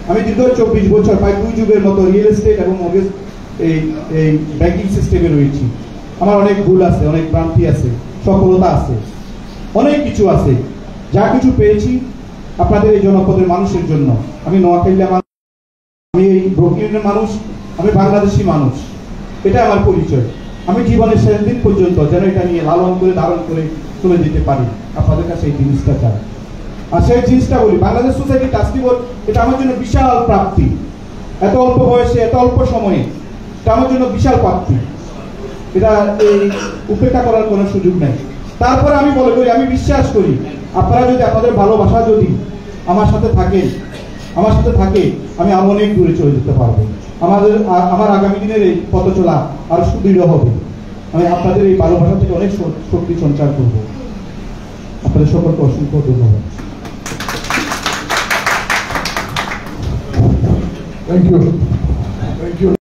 আমি দীর্ঘ 24 বছর প্রায় 2 যুগের মতো রিয়েল এস্টেট এবং মর্গেজ এই ব্যাংকিং সিস্টেমে রয়েছি। আমার অনেক ভুল আছে, অনেক ভ্রান্তি আছে, সফলতা আছে, অনেক কিছু আছে। যা কিছু পেয়েছি আপনাদের এই জনপদের মানুষের জন্য। আমি নোয়াখালীর মানুষ, আমি এই ব্রুকলিনের মানুষ, আমি বাংলাদেশি মানুষ, এটা আমার পরিচয়। আমি জীবনের শেষ দিন পর্যন্ত যেন এটা নিয়ে লালন করে ধারণ করে চলে যেতে পারি। আপনাদের কাছে এই জিনিসটা চাই। আর সেই জিনিসটা বলি, বাংলাদেশ সোসাইটি ট্রাস্টি বোর্ড এটা আমার জন্য বিশাল প্রাপ্তি। এত অল্প বয়সে, এত অল্প সময়ে এটা আমার জন্য বিশাল প্রাপ্তি। এটা এই উপেক্ষা করার কোনো সুযোগ নেই। তারপরে আমি মনে করি, আমি বিশ্বাস করি আপনারা যদি আপনাদের ভালোবাসা যদি আমার সাথে থাকে, আমি আরো অনেক দূরে চলে যেতে পারবো। আমার আগামী দিনের এই পথ চলা আরো সুদৃঢ় হবে। আমি আপনাদের এই ভালোবাসা থেকে অনেক শক্তি সঞ্চার করবো। আপনাদের সকলকে অসংখ্য ধন্যবাদ। Thank you. Thank you.